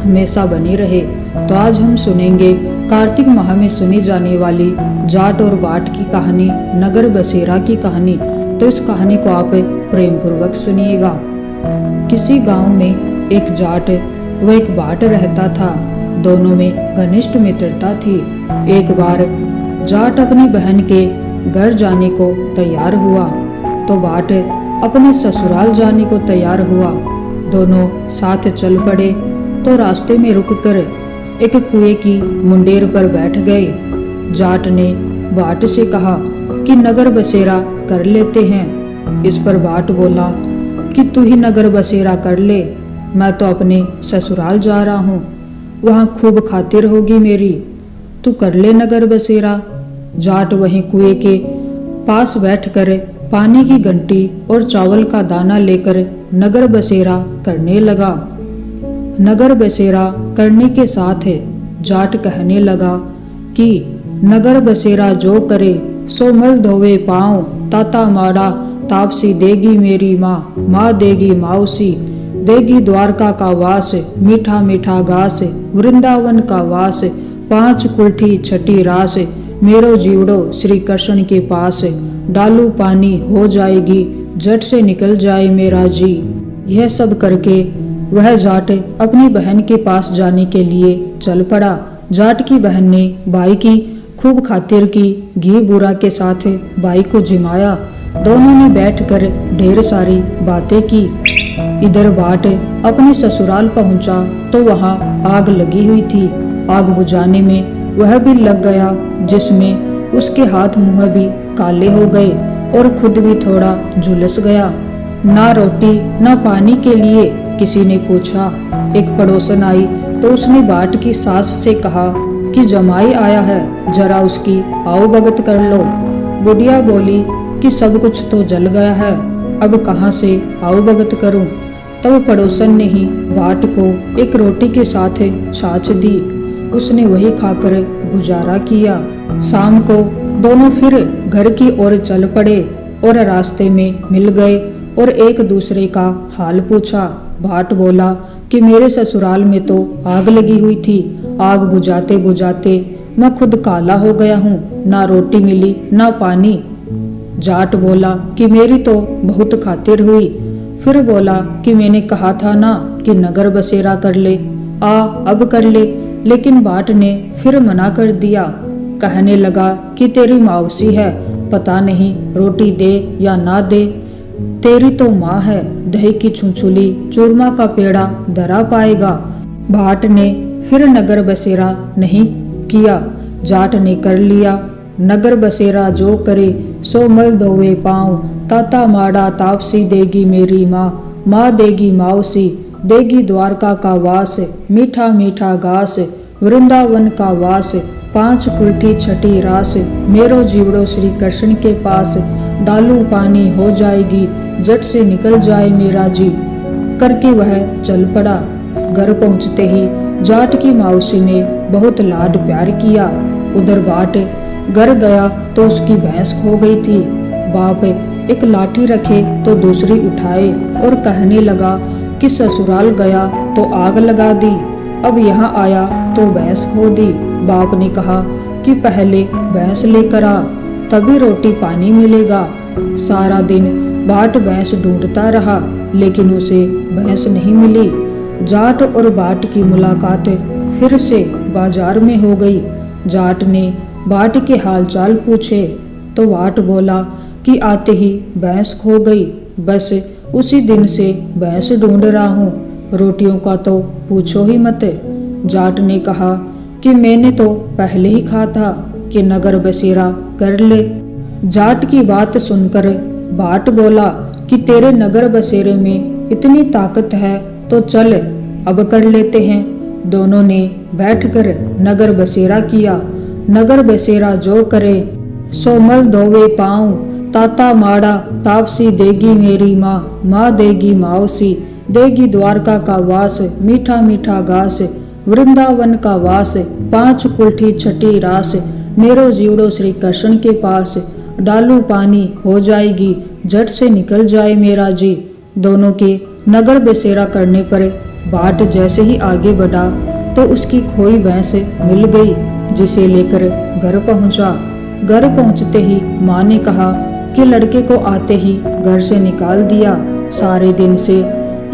हमेशा बनी रहे। तो आज हम सुनेंगे कार्तिक माह में सुनी जाने वाली जाट और बाट की कहानी, नगर बसेरा की कहानी। तो इस कहानी को आप प्रेम पूर्वक सुनिएगा। किसी गांव में एक जाट व एक बाट रहता था। दोनों में घनिष्ठ मित्रता थी। एक बार जाट अपनी बहन के घर जाने को तैयार हुआ तो बाट अपने ससुराल जाने को तैयार हुआ। दोनों साथ चल पड़े तो रास्ते में रुककर एक कुएं की मुंडेर पर बैठ गए। जाट ने बाट से कहा कि नगर बसेरा कर लेते हैं। इस पर बाट बोला कि तू ही नगर बसेरा कर ले, मैं तो अपने ससुराल जा रहा हूँ, वहाँ खूब खातिर होगी मेरी, तू कर ले नगर बसेरा। जाट वहीं कुएं के पास बैठकर पानी की घंटी और चावल का दाना लेकर नगर बसेरा करने लगा। नगर बसेरा करने के साथ जाट कहने लगा कि नगर बसेरा जो करे सो मल धोवे पाँव, ताता माड़ा तापसी देगी मेरी माँ, माँ देगी माउसी, देगी द्वारका का वास, मीठा मीठा घास, वृंदावन का वास, 5 कुल्ठी छठी रास, मेरो जीवड़ो श्री कृष्ण के पास, डालू पानी हो जाएगी, झट से निकल जाए मेरा जी। यह सब करके वह जाट अपनी बहन के पास जाने के लिए चल पड़ा। जाट की बहन ने भाई की खूब खातिर की, घी बूरा के साथ भाई को जिमाया। दोनों ने बैठकर ढेर सारी बातें की। इधर बाट अपने ससुराल पहुंचा तो वहां आग लगी हुई थी। आग बुझाने में वह भी लग गया, जिसमें उसके हाथ मुंह भी काले हो गए और खुद भी थोड़ा झुलस गया। ना रोटी ना पानी के लिए किसी ने पूछा। एक पड़ोसन आई तो उसने बाट की सास से कहा कि जमाई आया है, जरा उसकी आओ भगत कर लो। बुढ़िया बोली कि सब कुछ तो जल गया है, अब कहाँ से आओ भगत करूं। तब पड़ोसन ने ही बाट को एक रोटी के साथ छाछ दी। उसने वही खाकर गुजारा किया। शाम को दोनों फिर घर की ओर चल पड़े और रास्ते में मिल गए और एक दूसरे का हाल पूछा। बाट बोला कि मेरे ससुराल में तो आग लगी हुई थी, आग बुझाते बुझाते मैं खुद काला हो गया हूँ, ना रोटी मिली ना पानी। जाट बोला कि मेरी तो बहुत खातिर हुई। फिर बोला कि मैंने कहा था ना कि नगर बसेरा कर ले, अब कर ले। लेकिन बाट ने फिर मना कर दिया। कहने लगा कि तेरी मौसी है, पता नहीं रोटी दे या ना दे, तेरी तो माँ है, दही की छुछुली चूरमा का पेड़ा धरा पाएगा। बाट ने फिर नगर बसेरा नहीं किया। जाट ने कर लिया। नगर बसेरा जो करे सो मल धोवे पाँव, ताता माड़ा तापसी देगी मेरी माँ, माँ देगी माउसी, देगी द्वारका का वास, मीठा मीठा घास, वृंदावन का वास, 5 कुल्ठी छठी रास, मेरो जीवड़ो श्री कृष्ण के पास, डालू पानी हो जाएगी, झट से निकल जाए मेरा जी। करके वह चल पड़ा। घर पहुंचते ही जाट की मौसी ने बहुत लाड प्यार किया। उधर बाट घर गया तो उसकी भैंस खो गई थी। बाप एक लाठी रखे तो दूसरी उठाए और कहने लगा कि ससुराल गया तो आग लगा दी, अब यहाँ आया तो भैंस खो दी। बाप ने कहा कि पहले भैंस लेकर आ, तभी रोटी पानी मिलेगा। सारा दिन बाट भैंस ढूंढता रहा लेकिन उसे भैंस नहीं मिली। जाट और बाट की मुलाकात फिर से बाजार में हो गई। जाट ने बाट के हालचाल पूछे तो बाट बोला कि आते ही भैंस खो गई, बस उसी दिन से भैंस ढूंढ रहा हूँ, रोटियों का तो पूछो ही मत। जाट ने कहा कि मैंने तो पहले ही कहा था कि नगर बसेरा कर ले। जाट की बात सुनकर बाट बोला कि तेरे नगर बसेरे में इतनी ताकत है तो चल अब कर लेते हैं। दोनों ने बैठकर नगर बसेरा किया। नगर बसेरा जो करे सो मल धोवे पाँव, ताता माड़ा तापसी देगी मेरी माँ, माँ देगी माउसी, देगी द्वारका का वास, मीठा मीठा घास, वृंदावन का वास, 5 कुल्ठी छठी रास, मेरो जीवड़ो श्री कृष्ण के पास, डालू पानी हो जाएगी, झट से निकल जाए मेरा जी। दोनों के नगर बसेरा करने पर बाट जैसे ही आगे बढ़ा तो उसकी खोई भैंस मिल गई, जिसे लेकर घर पहुंचा। घर पहुंचते ही माँ ने कहा कि लड़के को आते ही घर से निकाल दिया, सारे दिन से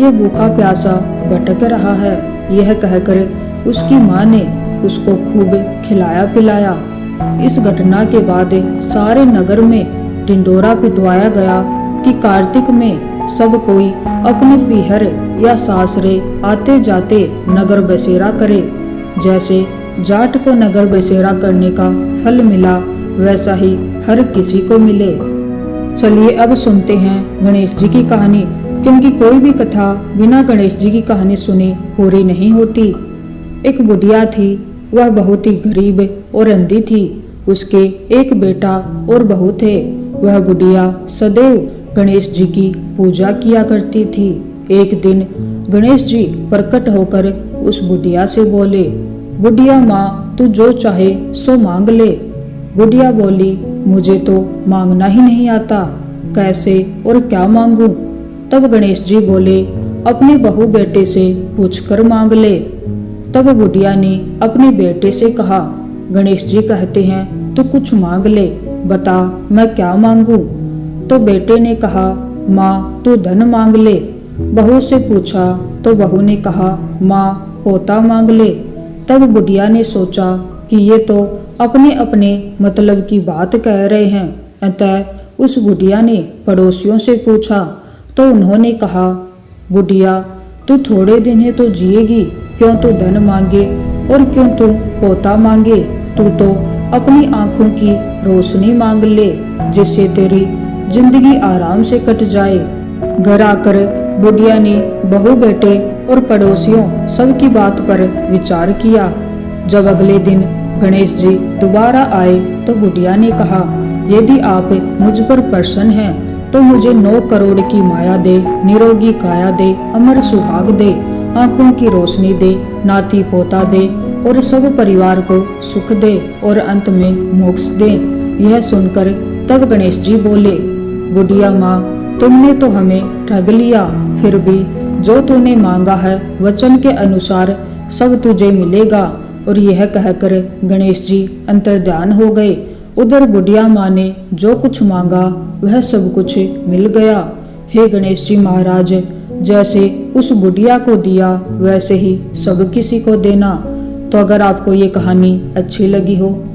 ये भूखा प्यासा भटक रहा है। यह कहकर उसकी माँ ने उसको खूब खिलाया पिलाया। इस घटना के बाद सारे नगर में ढिंढोरा पिटवाया गया कि कार्तिक में सब कोई अपने पीहर या सासरे आते जाते नगर बसेरा करे। जैसे जाट को नगर बसेरा करने का फल मिला, वैसा ही हर किसी को मिले। चलिए अब सुनते हैं गणेश जी की कहानी, क्योंकि कोई भी कथा बिना गणेश जी की कहानी सुने पूरी नहीं होती। एक बुढ़िया थी, वह बहुत ही गरीब और अंधी थी। उसके एक बेटा और बहू थे। वह बुढ़िया सदैव गणेश जी की पूजा किया करती थी। एक दिन गणेश जी प्रकट होकर उस बुढ़िया से बोले, बुढ़िया माँ, तू जो चाहे सो मांग ले। बुढ़िया बोली, मुझे तो मांगना ही नहीं आता, कैसे और क्या मांगू। तब गणेश जी बोले, अपने बहू बेटे से पूछकर मांग ले। तब बुढ़िया ने अपने बेटे से कहा, गणेश जी कहते हैं तू कुछ मांग ले, बता मैं क्या मांगू। तो बेटे ने कहा, माँ तू धन मांग ले। बहू से पूछा तो बहू ने कहा, माँ पोता मांग ले। तब बुढ़िया ने सोचा कि ये तो अपने अपने मतलब की बात कह रहे हैं, अतः उस बुढ़िया ने पड़ोसियों से पूछा तो उन्होंने कहा, बुढ़िया तू थोड़े दिन है तो जिएगी, क्यों तू धन मांगे और क्यों तू पोता मांगे। तू तो अपनी आंखों की रोशनी मांग ले, जिससे तेरी जिंदगी आराम से कट जाए। घर आकर बुढ़िया ने बहू बेटे और पड़ोसियों सबकी बात पर विचार किया। जब अगले दिन गणेश जी दोबारा आए तो बुढ़िया ने कहा, यदि आप मुझ पर प्रसन्न हैं तो मुझे 9 करोड़ की माया दे, निरोगी काया दे, अमर सुहाग दे, आंखों की रोशनी दे, नाती पोता दे और सब परिवार को सुख दे और अंत में मोक्ष दे। यह सुनकर तब गणेश जी बोले, बुढ़िया माँ, तुमने तो हमें ठग लिया, फिर भी जो तूने मांगा है वचन के अनुसार सब तुझे मिलेगा। और यह कहकर गणेश जी अंतर्ध्यान हो गए। उधर बुढ़िया माँ ने जो कुछ मांगा वह सब कुछ मिल गया। हे गणेश जी महाराज, जैसे उस बुढ़िया को दिया वैसे ही सब किसी को देना। तो अगर आपको ये कहानी अच्छी लगी हो तो